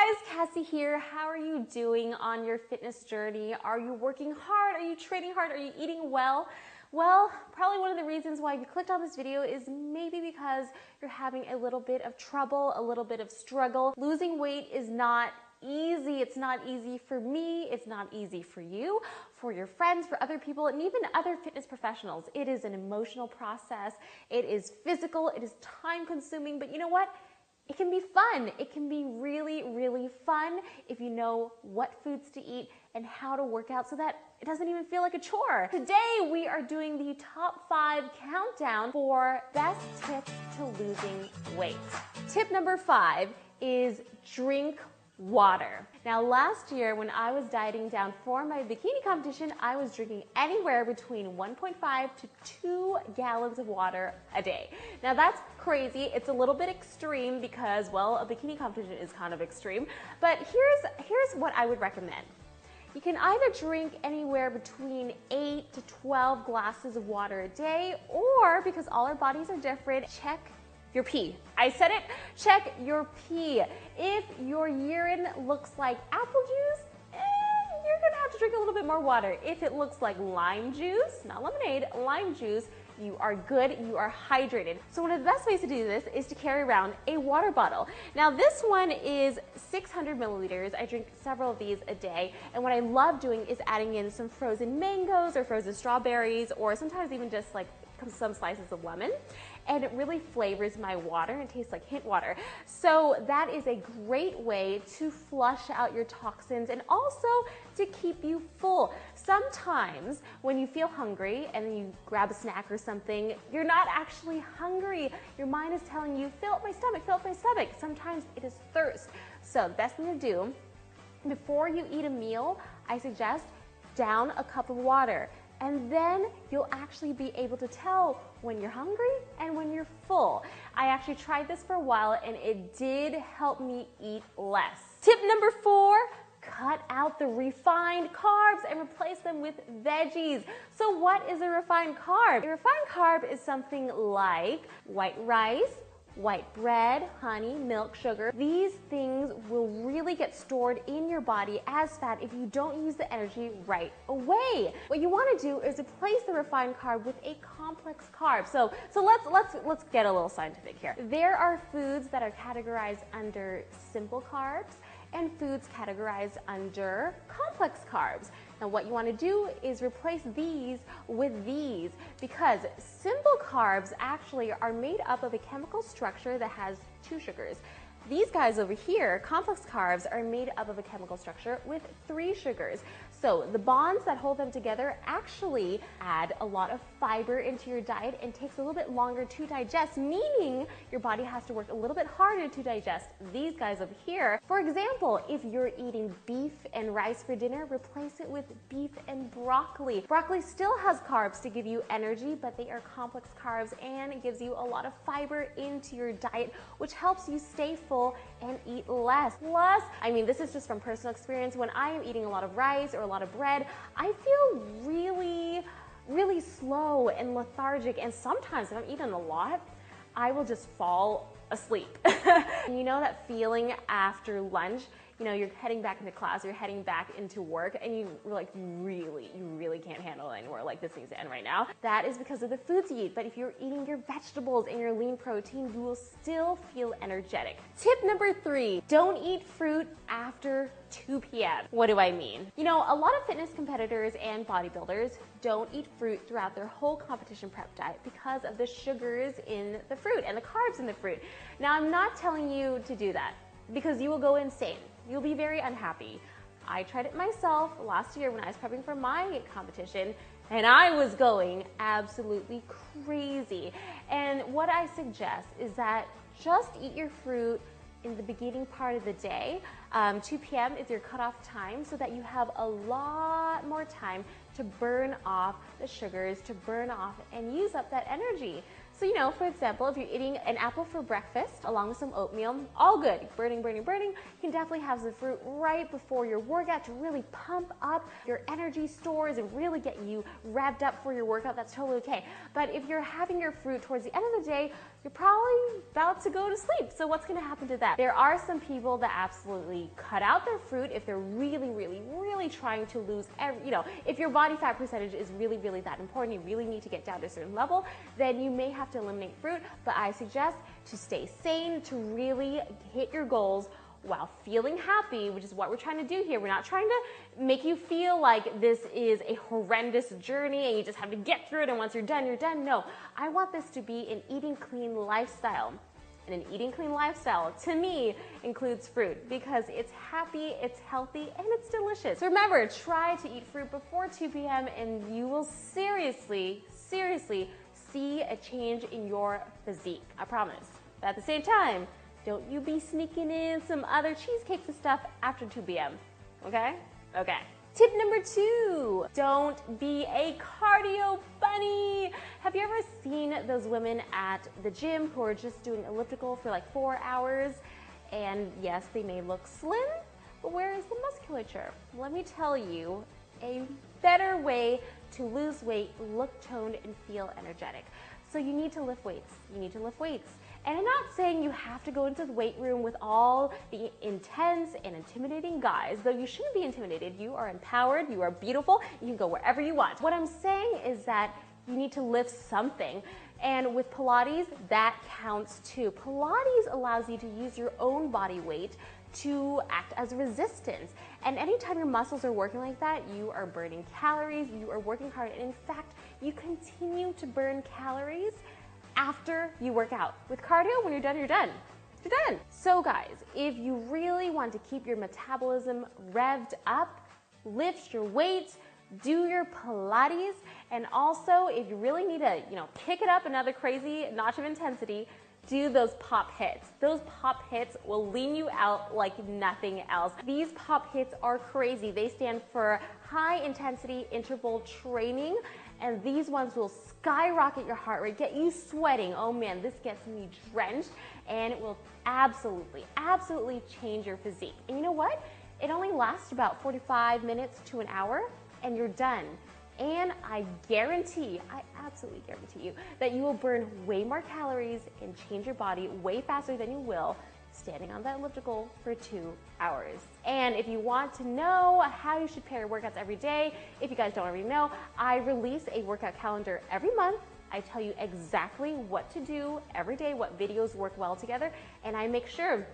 guys, Cassie here. How are you doing on your fitness journey? Are you working hard? Are you training hard? Are you eating well? Well, probably one of the reasons why you clicked on this video is maybe because you're having a little bit of trouble, a little bit of struggle. Losing weight is not easy. It's not easy for me. It's not easy for you, for your friends, for other people, and even other fitness professionals. It is an emotional process. It is physical. It is time consuming, but you know what? It can be fun. It can be really, really fun if you know what foods to eat and how to work out so that it doesn't even feel like a chore. Today, we are doing the top 5 countdown for best tips to losing weight. Tip number 5 is drink water. Now, last year when I was dieting down for my bikini competition, I was drinking anywhere between 1.5 to 2 gallons of water a day. Now that's crazy. It's a little bit extreme because, well, a bikini competition is kind of extreme, but here's what I would recommend. You can either drink anywhere between 8 to 12 glasses of water a day, or because all our bodies are different, check your pee. I said it, check your pee. If your urine looks like apple juice, you're gonna have to drink a little bit more water. If it looks like lime juice, not lemonade, lime juice, you are good, you are hydrated. So one of the best ways to do this is to carry around a water bottle. Now this one is 600 milliliters. I drink several of these a day. And what I love doing is adding in some frozen mangoes or frozen strawberries, or sometimes even just like some slices of lemon, and it really flavors my water and it tastes like hint water. So that is a great way to flush out your toxins and also to keep you full. Sometimes when you feel hungry and then you grab a snack or something, you're not actually hungry. Your mind is telling you, fill up my stomach, fill up my stomach. Sometimes it is thirst. So the best thing to do before you eat a meal, I suggest down a cup of water. And then you'll actually be able to tell when you're hungry and when you're full. I actually tried this for a while and it did help me eat less. Tip number 4, cut out the refined carbs and replace them with veggies. So what is a refined carb? A refined carb is something like white rice, white bread, honey, milk, sugar. These things will really get stored in your body as fat if you don't use the energy right away. What you want to do is replace the refined carb with a complex carb. So let's get a little scientific here. There are foods that are categorized under simple carbs and foods categorized under complex carbs. Now what you want to do is replace these with these, because simple carbs actually are made up of a chemical structure that has 2 sugars. These guys over here, complex carbs, are made up of a chemical structure with 3 sugars. So the bonds that hold them together actually add a lot of fiber into your diet and takes a little bit longer to digest, meaning your body has to work a little bit harder to digest these guys over here. For example, if you're eating beef and rice for dinner, replace it with beef and broccoli. Broccoli still has carbs to give you energy, but they are complex carbs and it gives you a lot of fiber into your diet, which helps you stay full and eat less. Plus, I mean, this is just from personal experience. When I am eating a lot of rice or a lot of bread, I feel really slow and lethargic. And sometimes if I'm eating a lot, I will just fall asleep. You know that feeling after lunch? You know, you're heading back into class, you're heading back into work, and you really can't handle it anymore. Like, this needs to end right now. That is because of the foods you eat. But if you're eating your vegetables and your lean protein, you will still feel energetic. Tip number 3, don't eat fruit after 2 p.m. What do I mean? You know, a lot of fitness competitors and bodybuilders don't eat fruit throughout their whole competition prep diet because of the sugars in the fruit and the carbs in the fruit. Now, I'm not telling you to do that, because you will go insane. You'll be very unhappy. I tried it myself last year when I was prepping for my competition, and I was going absolutely crazy. And what I suggest is that just eat your fruit in the beginning part of the day. 2 p.m. is your cutoff time, so that you have a lot more time to burn off the sugars, to burn off and use up that energy. So, you know, for example, if you're eating an apple for breakfast along with some oatmeal, all good, burning. You can definitely have the fruit right before your workout to really pump up your energy stores and really get you revved up for your workout. That's totally okay. But if you're having your fruit towards the end of the day, you're probably about to go to sleep. So what's gonna happen to that? There are some people that absolutely cut out their fruit if they're really, really, really trying to lose if your body fat percentage is really, really that important, you really need to get down to a certain level, then you may have to eliminate fruit. But I suggest to stay sane, to really hit your goals while feeling happy, which is what we're trying to do here. We're not trying to make you feel like this is a horrendous journey and you just have to get through it and once you're done, you're done. No, I want this to be an eating clean lifestyle. And an eating clean lifestyle, to me, includes fruit because it's happy, it's healthy, and it's delicious. So remember, try to eat fruit before 2 p.m. and you will seriously, seriously see a change in your physique. I promise. But at the same time, don't you be sneaking in some other cheesecakes and stuff after 2 p.m., okay? Okay. Tip number 2, don't be a cardio bunny. Have you ever seen those women at the gym who are just doing elliptical for like 4 hours? And yes, they may look slim, but where is the musculature? Let me tell you a better way to lose weight, look toned, and feel energetic. So you need to lift weights. You need to lift weights. And I'm not saying you have to go into the weight room with all the intense and intimidating guys, though you shouldn't be intimidated. You are empowered, you are beautiful, you can go wherever you want. What I'm saying is that you need to lift something. And with Pilates, that counts too. Pilates allows you to use your own body weight to act as resistance. And anytime your muscles are working like that, you are burning calories, you are working hard, and in fact, you continue to burn calories after you work out. With cardio, when you're done, you're done. You're done. So guys, if you really want to keep your metabolism revved up, lift your weights, do your Pilates, and also if you really need to, kick it up another crazy notch of intensity, do those pop hits. Those pop hits will lean you out like nothing else. These pop hits are crazy. They stand for high intensity interval training, and these ones will skyrocket your heart rate, get you sweating. Oh man, this gets me drenched, and it will absolutely, absolutely change your physique. And you know what? It only lasts about 45 minutes to an hour, and you're done. And I absolutely guarantee you that you will burn way more calories and change your body way faster than you will standing on that elliptical for 2 hours. And if you want to know how you should pair your workouts every day, if you guys don't already know, I release a workout calendar every month. I tell you exactly what to do every day, what videos work well together, and I make sure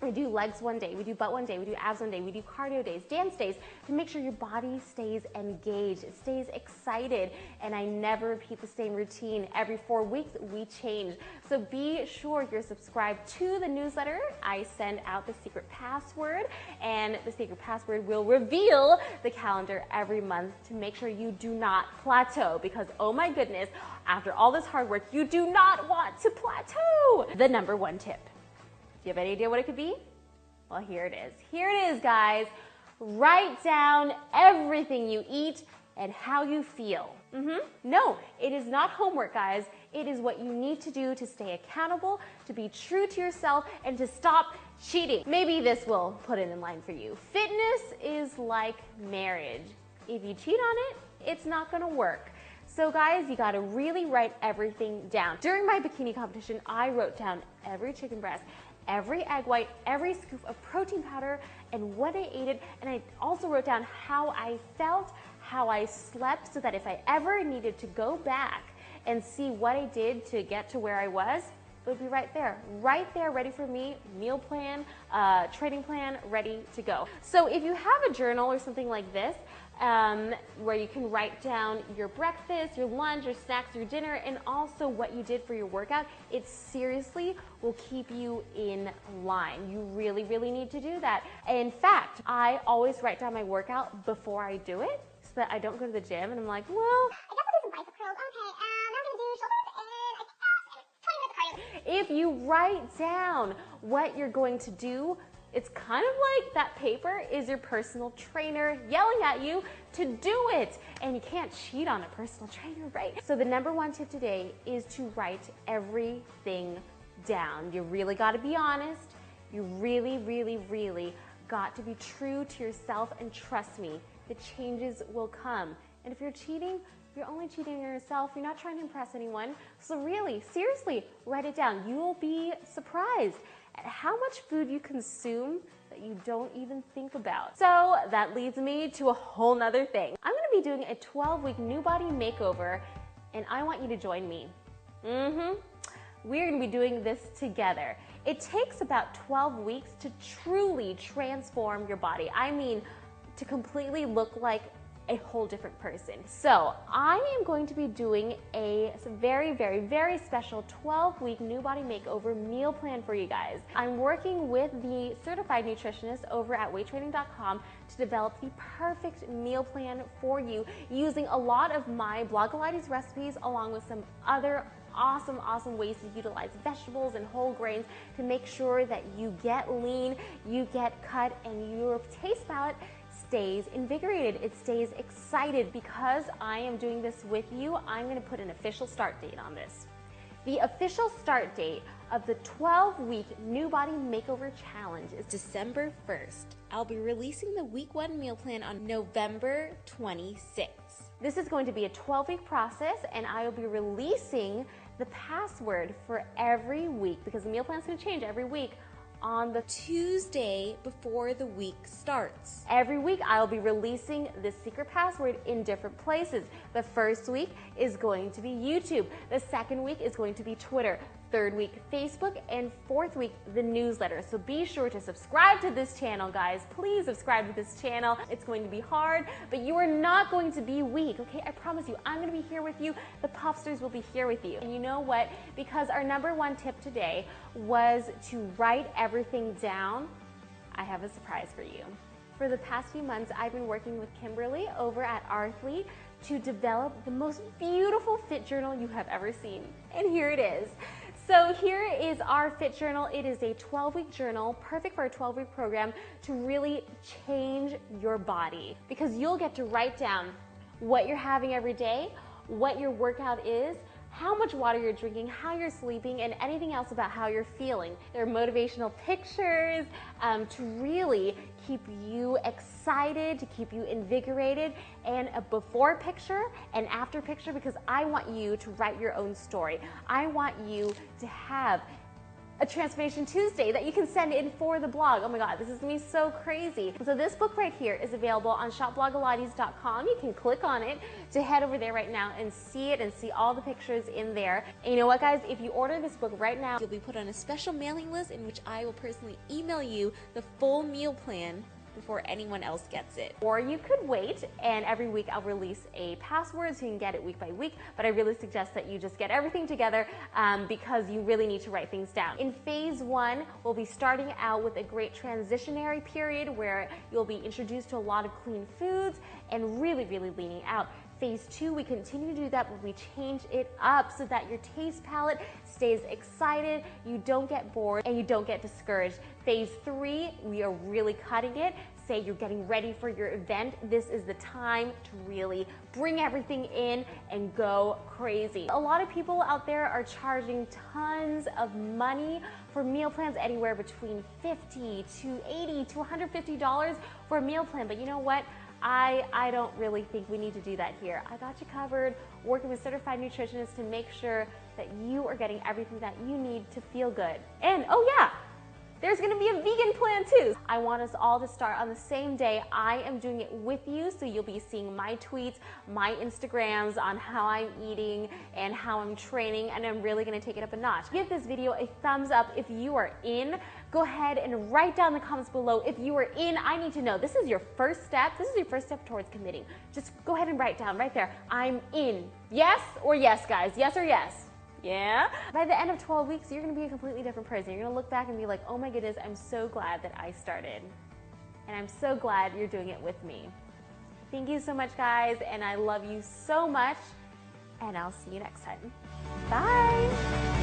we do legs one day, we do butt one day, we do abs one day, we do cardio days, dance days, to make sure your body stays engaged, it stays excited, and I never repeat the same routine. Every 4 weeks, we change. So be sure you're subscribed to the newsletter. I send out the secret password, and the secret password will reveal the calendar every month to make sure you do not plateau, because oh my goodness, after all this hard work, you do not want to plateau. The number 1 tip. Do you have any idea what it could be? Well, here it is. Here it is, guys. Write down everything you eat and how you feel. No, it is not homework, guys. It is what you need to do to stay accountable, to be true to yourself, and to stop cheating. Maybe this will put it in line for you. Fitness is like marriage. If you cheat on it, it's not gonna work. So guys, you gotta really write everything down. During my bikini competition, I wrote down every chicken breast, every egg white, every scoop of protein powder, and when I ate it, and I also wrote down how I felt, how I slept, so that if I ever needed to go back and see what I did to get to where I was, it would be right there, ready for me, meal plan, training plan, ready to go. So if you have a journal or something like this, where you can write down your breakfast, your lunch, your snacks, your dinner, and also what you did for your workout, it seriously will keep you in line. You really, really need to do that. In fact, I always write down my workout before I do it, so that I don't go to the gym and I'm like, well, I guess I'll do some bicep curls. Okay, now I'm gonna do shoulders and I think 20 minutes of cardio. If you write down what you're going to do, it's kind of like that paper is your personal trainer yelling at you to do it. And you can't cheat on a personal trainer, right? So the number 1 tip today is to write everything down. You really got to be honest. You really, really, really got to be true to yourself, and trust me, the changes will come. And if you're cheating, You're only cheating on yourself. You're not trying to impress anyone. So really, seriously, write it down. You will be surprised at how much food you consume that you don't even think about. So that leads me to a whole nother thing. I'm gonna be doing a 12-week new body makeover, and I want you to join me. We're gonna be doing this together. It takes about 12 weeks to truly transform your body. I mean, to completely look like a whole different person. So I am going to be doing a very, very, very special 12-week new body makeover meal plan for you guys. I'm working with the certified nutritionist over at weighttraining.com to develop the perfect meal plan for you using a lot of my Blogilates recipes along with some other awesome ways to utilize vegetables and whole grains to make sure that you get lean, you get cut, and your taste palette stays invigorated, it stays excited. Because I am doing this with you, I'm gonna put an official start date on this. The official start date of the 12-week New Body Makeover Challenge is December 1st. I'll be releasing the week 1 meal plan on November 26th. This is going to be a 12-week process, and I will be releasing the password for every week, because the meal plan is going to change every week, on the Tuesday before the week starts. Every week I'll be releasing the secret password in different places. The first week is going to be YouTube. The second week is going to be Twitter. Third week, Facebook, and fourth week, the newsletter. So be sure to subscribe to this channel, guys. Please subscribe to this channel. It's going to be hard, but you are not going to be weak, okay? I promise you, I'm gonna be here with you. The Puffsters will be here with you. And you know what? Because our #1 tip today was to write everything down, I have a surprise for you. For the past few months, I've been working with Kimberly over at Arthley to develop the most beautiful fit journal you have ever seen. And here it is. So here is our fit journal. It is a 12-week journal, perfect for a 12-week program to really change your body, because you'll get to write down what you're having every day, what your workout is, how much water you're drinking, how you're sleeping, and anything else about how you're feeling. There are motivational pictures to really keep you excited, to keep you invigorated, and a before picture and after picture, because I want you to write your own story. I want you to have a Transformation Tuesday that you can send in for the blog. Oh my God, this is gonna be so crazy. So this book right here is available on shopblogilates.com. You can click on it to head over there right now and see it and see all the pictures in there. And you know what, guys? If you order this book right now, you'll be put on a special mailing list in which I will personally email you the full meal plan before anyone else gets it. Or you could wait, and every week I'll release a password so you can get it week by week, but I really suggest that you just get everything together because you really need to write things down. In phase 1, we'll be starting out with a great transitionary period where you'll be introduced to a lot of clean foods and really leaning out. Phase 2, we continue to do that, but we change it up so that your taste palette stays excited, you don't get bored, and you don't get discouraged. Phase 3, we are really cutting it. Say you're getting ready for your event, this is the time to really bring everything in and go crazy. A lot of people out there are charging tons of money for meal plans, anywhere between $50 to $80 to $150 for a meal plan, but you know what? I don't really think we need to do that here. I got you covered, working with certified nutritionists to make sure that you are getting everything that you need to feel good. And oh yeah, there's gonna be a vegan plan too. I want us all to start on the same day. I am doing it with you, so you'll be seeing my tweets, my Instagrams on how I'm eating and how I'm training, and I'm really gonna take it up a notch. Give this video a thumbs up if you are in. Go ahead and write down in the comments below if you are in. I need to know. This is your first step. This is your first step towards committing. Just go ahead and write down right there, I'm in. Yes or yes, guys? Yes or yes? Yeah? By the end of 12 weeks, you're gonna be a completely different person. You're gonna look back and be like, oh my goodness, I'm so glad that I started. And I'm so glad you're doing it with me. Thank you so much, guys, and I love you so much, and I'll see you next time. Bye!